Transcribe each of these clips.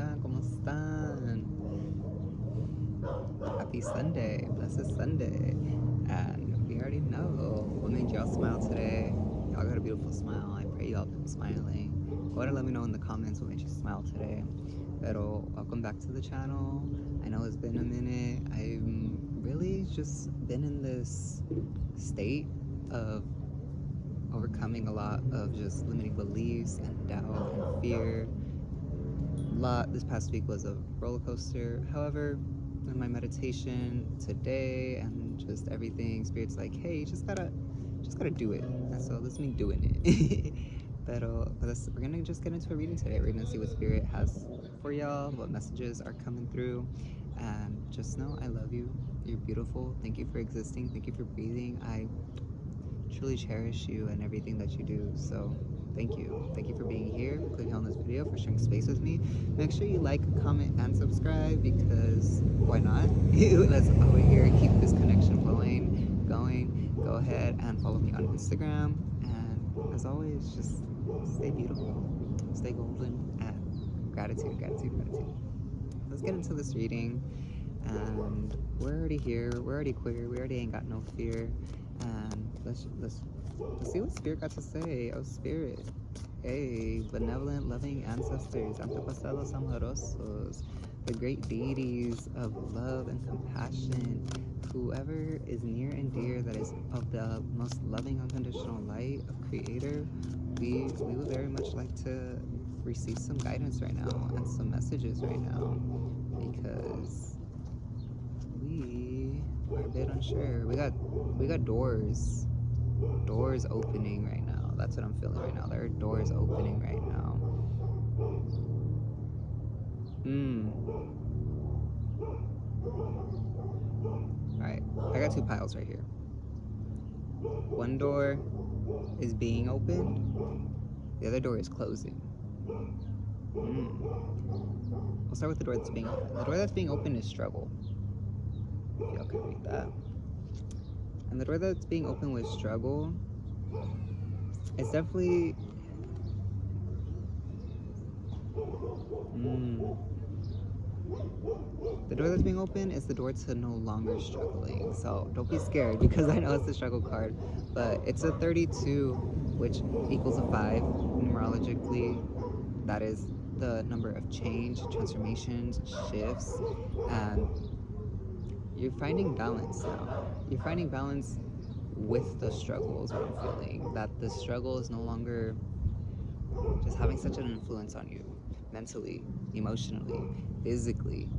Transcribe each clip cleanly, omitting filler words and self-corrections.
están? ¿Cómo están? Happy Sunday. Blessed Sunday. And we already know what made y'all smile today. Y'all got a beautiful smile. I pray y'all been smiling. Go ahead and let me know in the comments what made you smile today. Pero welcome back to the channel. I know it's been a minute. I've really just been in this state of overcoming a lot of just limiting beliefs and doubt and fear. This past week was a roller coaster. However, in my meditation today and just everything, Spirit's like, hey, you just gotta do it. And so this means doing it. Pero we're gonna just get into a reading today. We're gonna see what Spirit has for y'all, what messages are coming through, and just know I love you. You're beautiful. Thank you for existing. Thank you for breathing. I truly cherish you and everything that you do. So thank you for being here, clicking on this video, for sharing space with me. Make sure you like, comment, and subscribe, because why not? Let's over here keep this connection flowing, going. Go ahead and follow me on Instagram, and as always, just stay beautiful, stay golden, and gratitude. Let's get into this reading. And we're already here, we're already queer, we already ain't got no fear. And let's see what Spirit got to say. Oh, Spirit. Hey, benevolent, loving ancestors, antepasados amorosos, the great deities of love and compassion, whoever is near and dear that is of the most loving unconditional light of Creator, we would very much like to receive some guidance right now and some messages right now, because we are a bit unsure. We got doors opening right now. That's what I'm feeling right now. There are doors opening right now. Alright, I got two piles right here. One door is being opened, the other door is closing. I'll start with the door that's being opened. The door that's being opened is struggle. If y'all can read that. And the door that's being opened with struggle, it's definitely the door that's being opened is the door to no longer struggling. So don't be scared, because I know it's the struggle card, but it's a 32, which equals a 5 numerologically. That is the number of change, transformations, shifts, and you're finding balance now. You're finding balance with the struggle is what I'm feeling. That the struggle is no longer just having such an influence on you, mentally, emotionally, physically,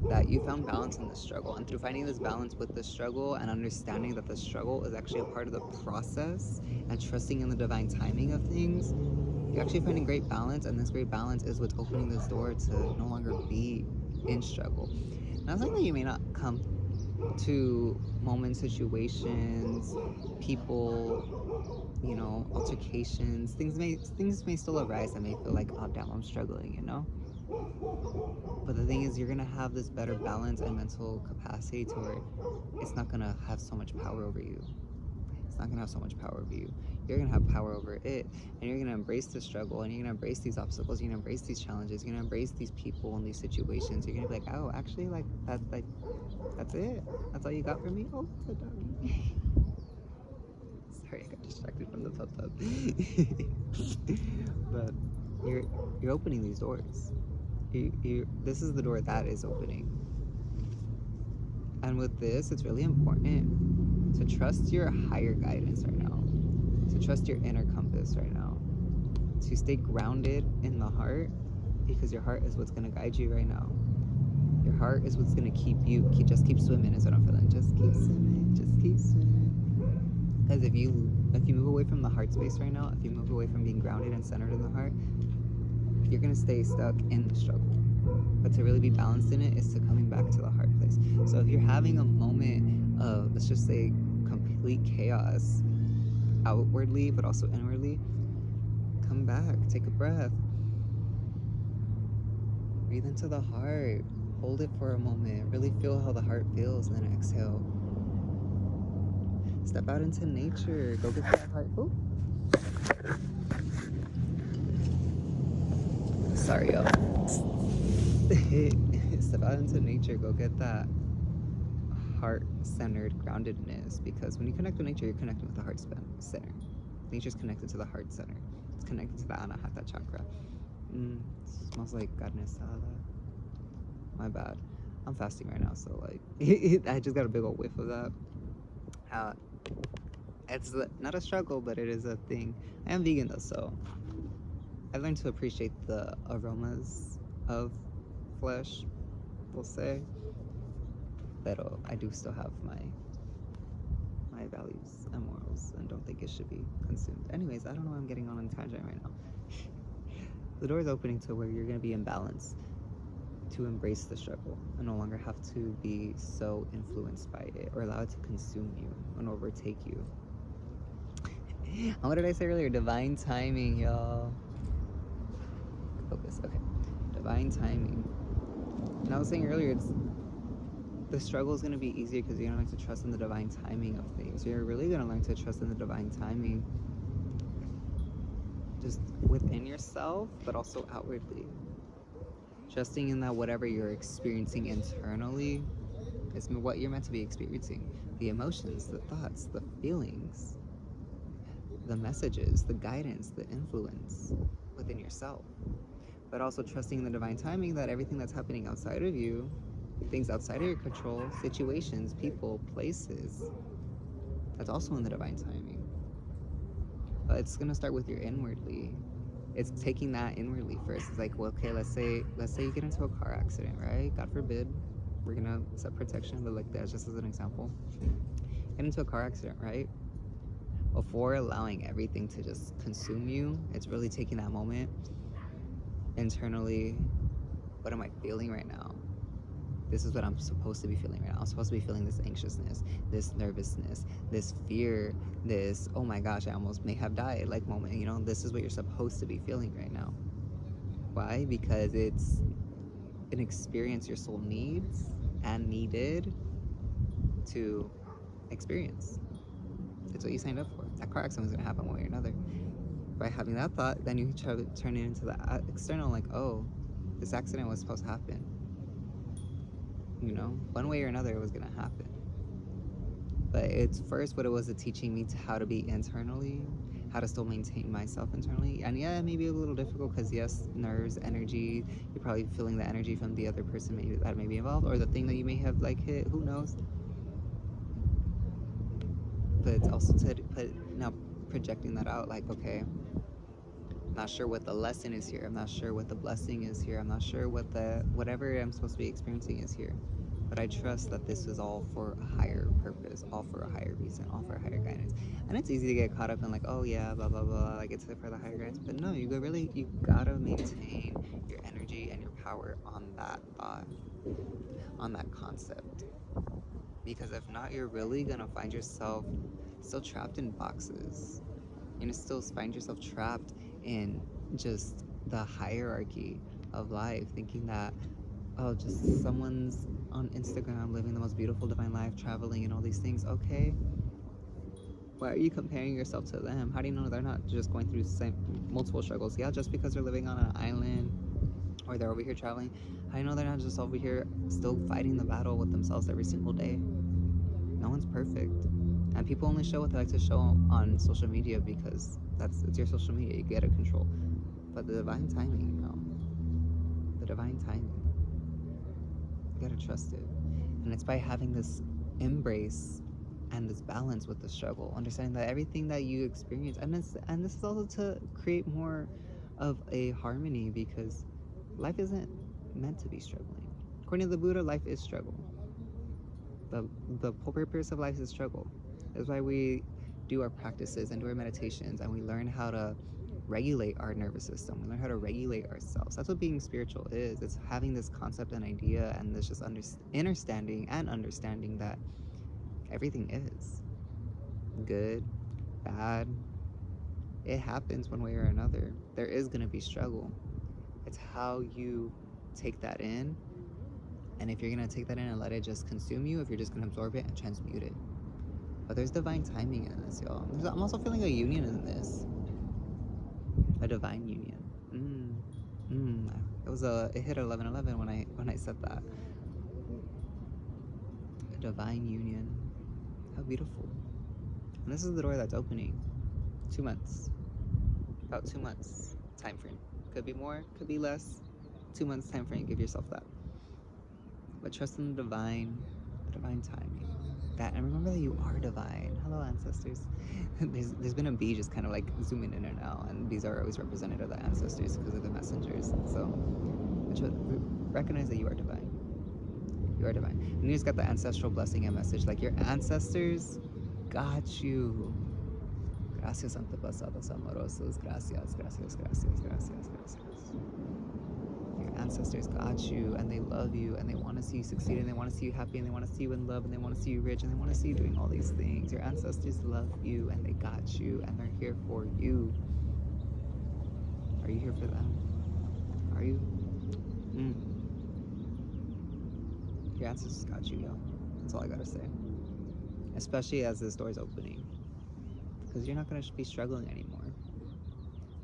that you found balance in the struggle. And through finding this balance with the struggle and understanding that the struggle is actually a part of the process and trusting in the divine timing of things, you're actually finding great balance, and this great balance is what's opening this door to no longer be in struggle. Not saying that you may not come to moments, situations, people, you know, altercations, things may still arise that may feel like, oh damn, I'm struggling, you know? But the thing is, you're gonna have this better balance and mental capacity to where it's not gonna have so much power over you. It's not gonna have so much power over you. You're gonna have power over it, and you're gonna embrace the struggle, and you're gonna embrace these obstacles, you're gonna embrace these challenges, you're gonna embrace these people and these situations. You're gonna be like, oh, actually, that's it? That's all you got for me? Oh, the doggy. Sorry, I got distracted from the tub. But you're opening these doors. This is the door that is opening. And with this, it's really important to trust your higher guidance right now, to trust your inner compass right now, to stay grounded in the heart, because your heart is what's going to guide you right now. Your heart is what's going to keep you, just keep swimming is what I'm feeling. Just keep swimming, just keep swimming. Because if you move away from the heart space right now, if you move away from being grounded and centered in the heart, you're going to stay stuck in the struggle. But to really be balanced in it is to coming back to the heart place. So if you're having a moment of, let's just say, complete chaos outwardly but also inwardly, come back, take a breath, breathe into the heart, hold it for a moment, really feel how the heart feels, and then exhale. Step out into nature, go get that heart. Oh, sorry y'all. out into nature. Go get that heart-centered groundedness, because when you connect with nature, you're connecting with the heart center. Nature's connected to the heart center. It's connected to the Anahata chakra. Smells like carne asada. My bad. I'm fasting right now, so like I just got a big old whiff of that. It's not a struggle, but it is a thing. I am vegan though, so I've learned to appreciate the aromas of flesh, we'll say. But I do still have my values and morals, and don't think it should be consumed. Anyways, I don't know why I'm getting on a tangent right now. The door is opening to where you're gonna be in balance, to embrace the struggle and no longer have to be so influenced by it or allow it to consume you and overtake you. And what did I say earlier? Divine timing, y'all. Focus. Okay. Divine timing. And I was saying earlier, the struggle is going to be easier because you're going to learn to trust in the divine timing of things. You're really going to learn to trust in the divine timing just within yourself, but also outwardly. Trusting in that whatever you're experiencing internally is what you're meant to be experiencing. The emotions, the thoughts, the feelings, the messages, the guidance, the influence within yourself. But also trusting in the divine timing that everything that's happening outside of you, things outside of your control, situations, people, places, that's also in the divine timing. But it's gonna start with your inwardly. It's taking that inwardly first. It's like, well, okay, let's say you get into a car accident, right? God forbid. We're gonna set protection, but like that's just as an example. Get into a car accident, right? Before allowing everything to just consume you, it's really taking that moment internally. What am I feeling right now? This is what I'm supposed to be feeling right now. I'm supposed to be feeling this anxiousness, this nervousness, this fear, this, oh my gosh, I almost may have died, like moment, you know, this is what you're supposed to be feeling right now. Why? Because it's an experience your soul needs and needed to experience. It's what you signed up for. That car accident was gonna happen one way or another. By having that thought, then you try to turn it into the external, like, oh, this accident was supposed to happen. You know, one way or another it was gonna happen. But it's first what it was teaching me to how to be internally, how to still maintain myself internally. And yeah, it may be a little difficult because yes, nerves, energy, you're probably feeling the energy from the other person maybe that may be involved, or the thing that you may have like hit, who knows. But it's also to put now projecting that out, like, okay, I'm not sure what the lesson is here. I'm not sure what the blessing is here. I'm not sure what whatever I'm supposed to be experiencing is here. But I trust that this is all for a higher purpose, all for a higher reason, all for a higher guidance. And it's easy to get caught up in like, oh yeah, blah, blah, blah, like it's for the higher guidance. But no, you gotta maintain your energy and your power on that thought, on that concept. Because if not, you're really gonna find yourself still trapped in boxes. You're gonna still find yourself trapped in just the hierarchy of life, thinking that, oh, just someone's on Instagram living the most beautiful divine life, traveling and all these things. Okay, why are you comparing yourself to them? How do you know they're not just going through multiple struggles? Yeah, just because they're living on an island or they're over here traveling, how do you know they're not just over here still fighting the battle with themselves every single day? No one's perfect. And people only show what they like to show on social media because it's your social media. You get a control. But the divine timing, the divine timing, you gotta trust it. And it's by having this embrace and this balance with the struggle, understanding that everything that you experience, and this is also to create more of a harmony, because life isn't meant to be struggling. According to the Buddha, life is struggle. The whole purpose of life is struggle. That's why we do our practices and do our meditations, and we learn how to regulate our nervous system. We learn how to regulate ourselves. That's what being spiritual is. It's having this concept and idea, and this just understanding that everything is good, bad. It happens one way or another. There is going to be struggle. It's how you take that in, and if you're going to take that in and let it just consume you, if you're just going to absorb it and transmute it. But there's divine timing in this, y'all. I'm also feeling a union in this. A divine union. It hit 11:11 when I said that. divine union. How beautiful. And this is the door that's opening. 2 months. About 2 months time frame. Could be more, could be less. 2 months time frame, give yourself that. But trust in the divine timing. That, and remember that you are divine. Hello, ancestors. There's been a bee just kind of like zooming in and out, and bees are always represented of the ancestors because of the messengers. So recognize that you are divine. You are divine. And you just got the ancestral blessing and message. Like your ancestors got you. Gracias, antepasados amorosos. Gracias, gracias, gracias, gracias, gracias. Your ancestors got you, and they love you, and they want to see you succeed, and they want to see you happy, and they want to see you in love, and they want to see you rich, and they want to see you doing all these things. Your ancestors love you, and they got you, and they're here for you. Are you here for them? Are you? Your ancestors got you, yo. That's all I gotta say. Especially as this door's opening. Because you're not gonna be struggling anymore.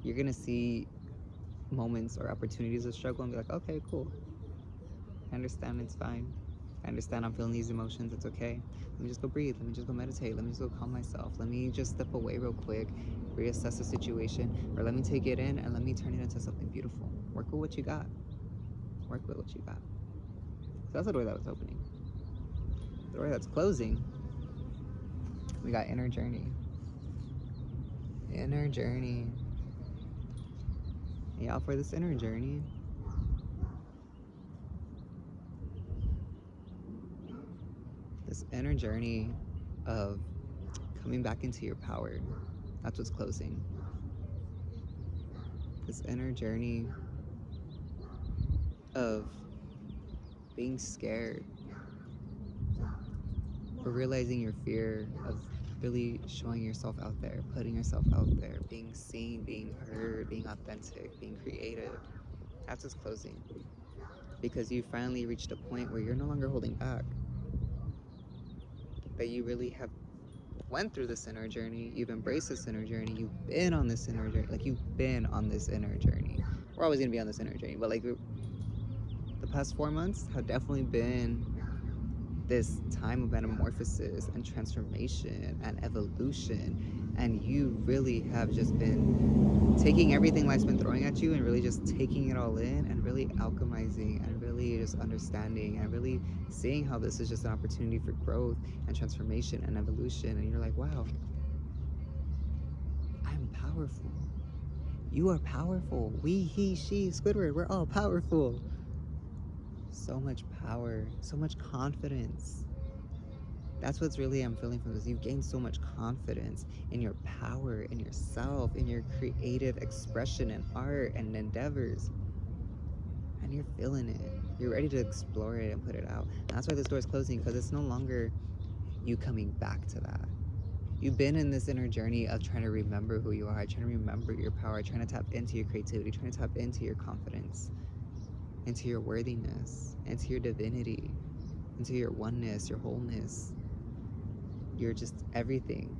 You're gonna see moments or opportunities of struggle and be like, okay, cool. I understand, it's fine. I understand I'm feeling these emotions, it's okay. Let me just go breathe, let me just go meditate, let me just go calm myself, let me just step away real quick, reassess the situation, or let me take it in and let me turn it into something beautiful. Work with what you got. Work with what you got. So that's the door that was opening. The door that's closing, we got inner journey. Inner journey. Yeah, for this inner journey, this inner journey of coming back into your power, that's what's closing. This inner journey of being scared, or realizing your fear of really showing yourself out there, putting yourself out there, being seen, being heard, being authentic, being creative. That's what's closing. Because you finally reached a point where you're no longer holding back. That you really have went through this inner journey, you've embraced this inner journey, you've been on this inner journey, like you've been on this inner journey. We're always gonna be on this inner journey, but like the past 4 months have definitely been this time of metamorphosis and transformation and evolution, and you really have just been taking everything life's been throwing at you and really just taking it all in and really alchemizing and really just understanding and really seeing how this is just an opportunity for growth and transformation and evolution. And you're like, wow, I'm powerful. You are powerful. We, he, she, Squidward, we're all powerful. So much power, so much confidence. That's what's really I'm feeling from this. You've gained so much confidence in your power, in yourself, in your creative expression and art and endeavors. And you're feeling it. You're ready to explore it and put it out. And that's why this door is closing, because it's no longer you coming back to that. You've been in this inner journey of trying to remember who you are, trying to remember your power, trying to tap into your creativity, trying to tap into your confidence, into your worthiness, into your divinity, into your oneness, your wholeness. You're just everything.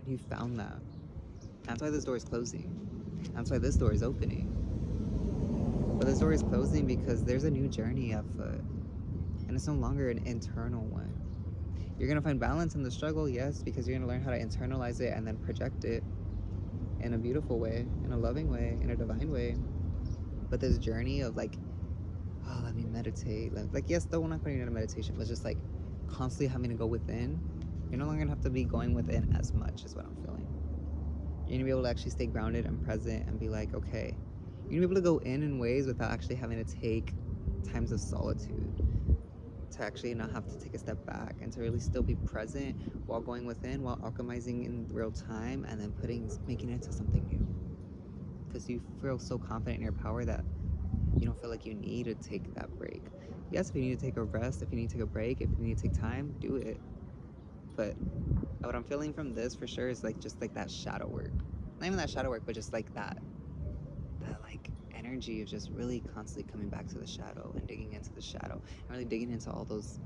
And you found that. That's why this door is closing. That's why this door is opening. But this door is closing because there's a new journey afoot. And it's no longer an internal one. You're going to find balance in the struggle, yes, because you're going to learn how to internalize it and then project it in a beautiful way, in a loving way, in a divine way. But this journey of like, oh, let me meditate. Like yes, though, we're not putting it in a meditation, but just like constantly having to go within. You're no longer going to have to be going within as much, is what I'm feeling. You're going to be able to actually stay grounded and present and be like, okay. You're going to be able to go in ways without actually having to take times of solitude. To actually not have to take a step back and to really still be present while going within, while alchemizing in real time, and then making it into something new. Because you feel so confident in your power that you don't feel like you need to take that break. Yes, if you need to take a rest, if you need to take a break, if you need to take time, do it. But what I'm feeling from this for sure is like just like that shadow work. Not even that shadow work, but just like that like energy of just really constantly coming back to the shadow and digging into the shadow and really digging into all those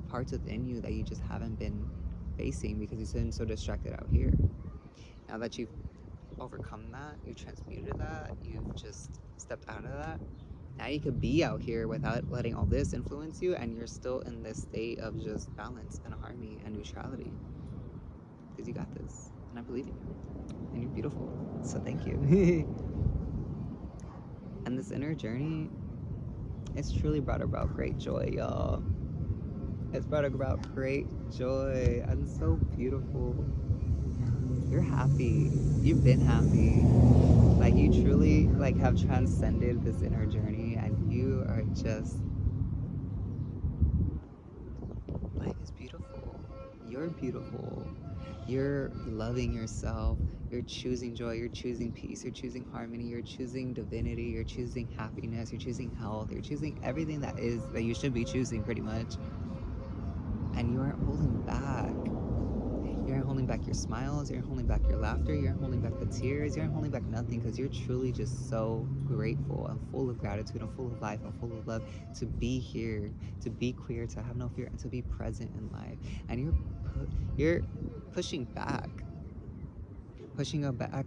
parts within you that you just haven't been facing because you've been so distracted out here. Now that you've overcome that, you've transmuted that, you've just stepped out of that, Now you could be out here without letting all this influence you, and you're still in this state of just balance and harmony and neutrality. Because you got this, and I believe in you, and you're beautiful. So thank you. And this inner journey, it's truly brought about great joy, y'all. It's brought about great joy and so beautiful. You're happy. You've been happy. Like, you truly like have transcended this inner journey, and you are just, life is beautiful. You're beautiful. You're loving yourself. You're choosing joy. You're choosing peace. You're choosing harmony. You're choosing divinity. You're choosing happiness. You're choosing health. You're choosing everything that you should be choosing, pretty much. And you aren't holding back. You aren't holding back your smiles. You aren't holding back your laughter. You aren't holding back the tears. You aren't holding back nothing, because you're truly just so grateful and full of gratitude and full of life and full of love to be here, to be queer, to have no fear, and to be present in life. And you're pushing back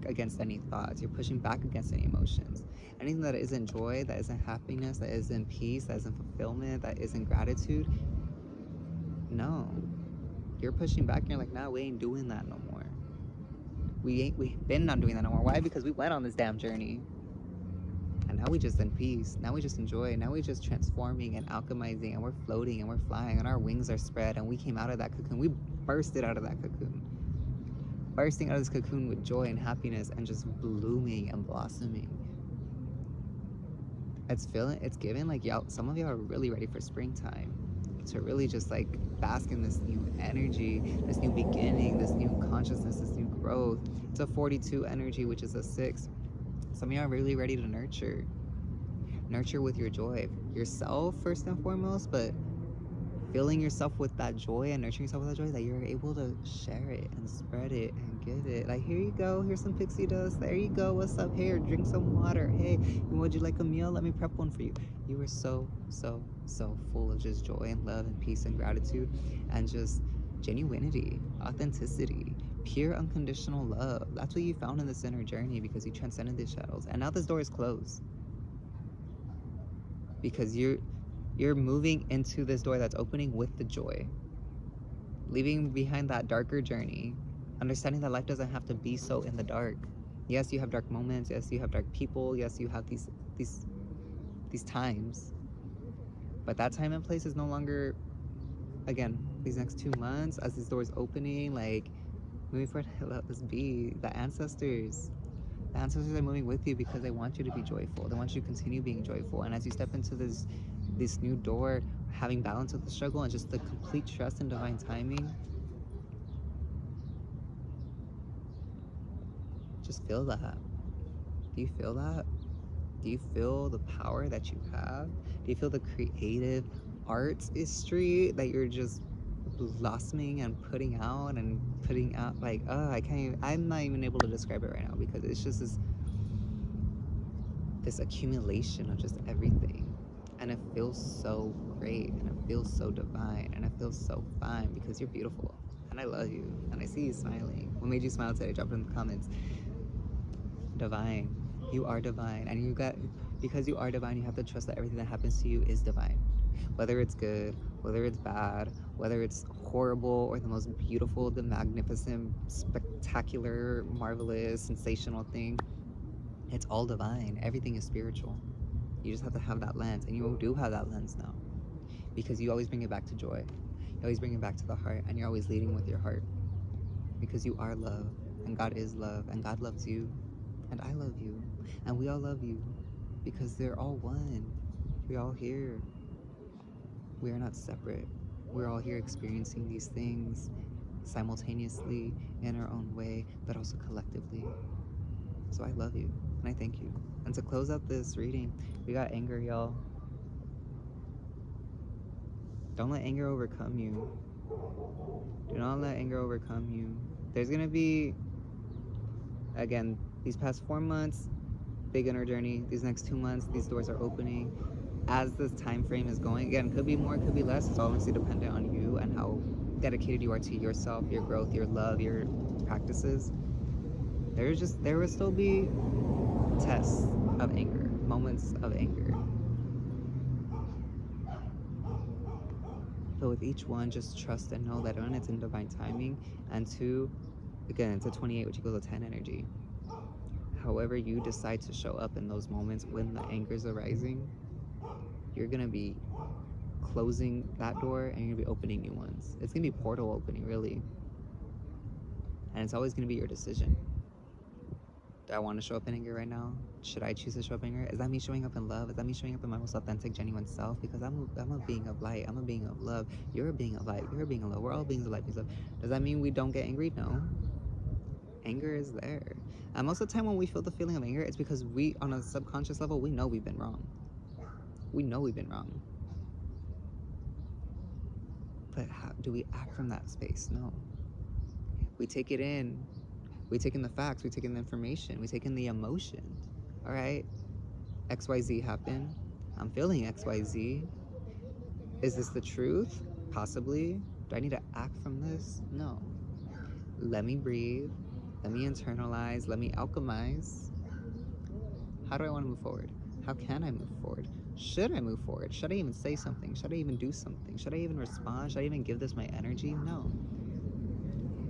against any thoughts. You're pushing back against any emotions. Anything that isn't joy, that isn't happiness, that isn't peace, that isn't fulfillment, that isn't gratitude, no. You're pushing back and you're like, nah, we ain't doing that no more. We've been not doing that no more. Why? Because we went on this damn journey. And now we just in peace. Now we just enjoy. Now we just transforming and alchemizing, and we're floating and we're flying, and our wings are spread, and we came out of that cocoon. We bursted out of that cocoon. Bursting out of this cocoon with joy and happiness and just blooming and blossoming. It's giving like y'all, some of y'all are really ready for springtime. To really just like bask in this new energy, this new beginning, this new consciousness, this new growth. It's a 42 energy, which is a 6. Some of y'all are really ready to nurture with your joy, yourself first and foremost, but filling yourself with that joy and nurturing yourself with that joy, that you're able to share it and spread it and give it. Like, here you go, here's some pixie dust, there you go, what's up, here, drink some water, hey, would you like a meal? Let me prep one for you. You were so full of just joy and love and peace and gratitude and just genuinity, authenticity, pure unconditional love. That's what you found in this inner journey, because you transcended the shadows. And now this door is closed, because you're moving into this door that's opening with the joy, leaving behind that darker journey, understanding that life doesn't have to be so in the dark. Yes, you have dark moments. Yes, you have dark people. Yes, you have these times, but that time and place is no longer. Again, these next 2 months, as this door is opening, like, moving forward, let this be. The ancestors are moving with you, because they want you to be joyful. They want you to continue being joyful. And as you step into this new door, having balance with the struggle and just the complete trust in divine timing, just feel that. Do you feel that? Do you feel the power that you have? Do you feel the creative artistry that you're just blossoming and putting out like, I'm not even able to describe it right now, because it's just this accumulation of just everything. And it feels so great, and it feels so divine, and it feels so fine, because you're beautiful, and I love you, and I see you smiling. What made you smile today? Drop it in the comments. Divine. You are divine, and because you are divine, you have to trust that everything that happens to you is divine. Whether it's good, whether it's bad, whether it's horrible or the most beautiful, the magnificent, spectacular, marvelous, sensational thing, it's all divine. Everything is spiritual. You just have to have that lens, and you do have that lens now, because you always bring it back to joy. You always bring it back to the heart, and you're always leading with your heart, because you are love, and God is love, and God loves you, and I love you, and we all love you, because they're all one. We're all here. We are not separate. We're all here experiencing these things simultaneously in our own way, but also collectively. So I love you, and I thank you. And to close out this reading, we got anger, y'all. Don't let anger overcome you. Do not let anger overcome you. There's gonna be, again, these past 4 months, big inner journey. These next 2 months, these doors are opening. As this time frame is going, again, could be more, could be less. It's obviously dependent on you and how dedicated you are to yourself, your growth, your love, your practices. There will still be tests of anger, moments of anger. But with each one, just trust and know that one, it's in divine timing, and two, again, it's a 28, which equals a 10 energy. However you decide to show up in those moments when the anger is arising, you're gonna be closing that door and you're gonna be opening new ones. It's gonna be portal opening, really. And it's always gonna be your decision. Do I want to show up in anger right now? Should I choose to show up in anger? Is that me showing up in love? Is that me showing up in my most authentic, genuine self? Because I'm a being of light. I'm a being of love. You're a being of light. You're a being of love. We're all beings of light, beings of love. Does that mean we don't get angry? No. Anger is there. And most of the time when we feel the feeling of anger, it's because we, on a subconscious level, we know we've been wrong. We know we've been wrong. But how do we act from that space? No. We take it in. We take in the facts, we take in the information, we take in the emotion. All right, XYZ happened. I'm feeling XYZ. Is this the truth? Possibly. Do I need to act from this? No. Let me breathe. Let me internalize. Let me alchemize. How do I want to move forward? How can I move forward? Should I move forward? Should I even say something? Should I even do something? Should I even respond? Should I even give this my energy? No.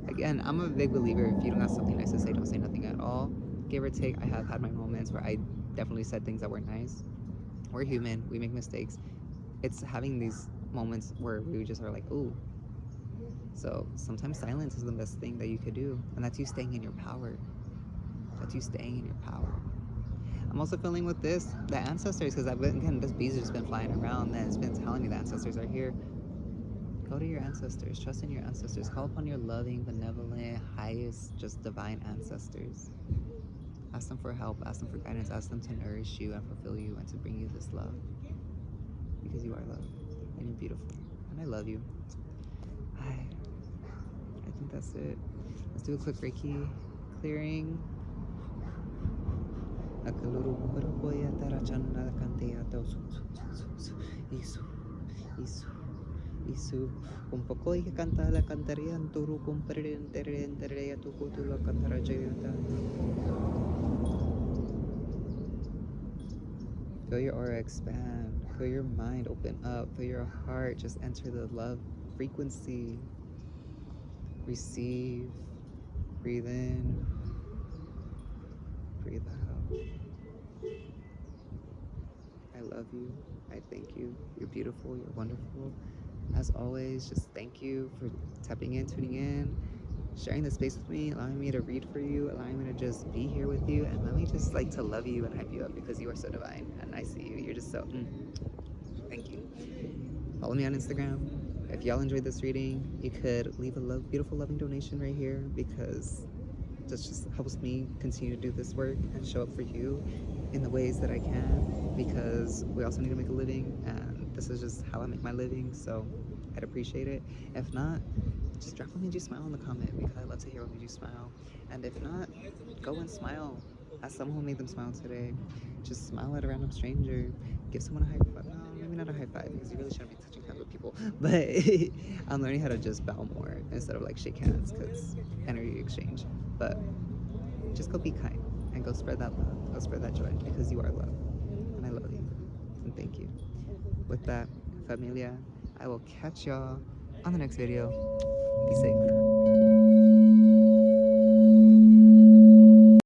Again, I'm a big believer, if you don't have something nice to say, don't say nothing at all. Give or take, I have had my moments where I definitely said things that weren't nice. We're human, we make mistakes. It's having these moments where we just are like, ooh. So sometimes silence is the best thing that you could do. And that's you staying in your power. That's you staying in your power. I'm also feeling with this, the ancestors, because again, this bee's just been flying around and it's been telling me the ancestors are here. Go to your ancestors, trust in your ancestors, call upon your loving, benevolent, highest, just divine ancestors. Ask them for help, ask them for guidance, ask them to nourish you and fulfill you and to bring you this love. Because you are love, and you're beautiful, and I love you. I think that's it. Let's do a quick Reiki clearing. Isu un poco y canta la cantaría en turu comprende entre tu la cantara feel your aura expand, feel your mind open up, feel your heart just enter the love frequency. Receive, breathe in, breathe out. I love you, I thank you, you're beautiful, you're wonderful. As always, just thank you for tapping in, tuning in, sharing the space with me, allowing me to read for you, allowing me to just be here with you, and let me just like to love you and hype you up because you are so divine and I see you. You're just so, thank you. Follow me on Instagram. If y'all enjoyed this reading, you could leave a beautiful, loving donation right here because this just helps me continue to do this work and show up for you in the ways that I can because we also need to make a living and this is just how I make my living, so I'd appreciate it. If not, just drop what made you smile in the comment because I love to hear what made you smile. And if not, go and smile at someone who made them smile today. Just smile at a random stranger. Give someone a high five. No, maybe not a high five because you really shouldn't be touching hands with people. But I'm learning how to just bow more instead of like shake hands because energy exchange. But just go be kind and go spread that love. Go spread that joy because you are love. And I love you. And thank you. With that, familia, I will catch y'all on the next video. Be safe.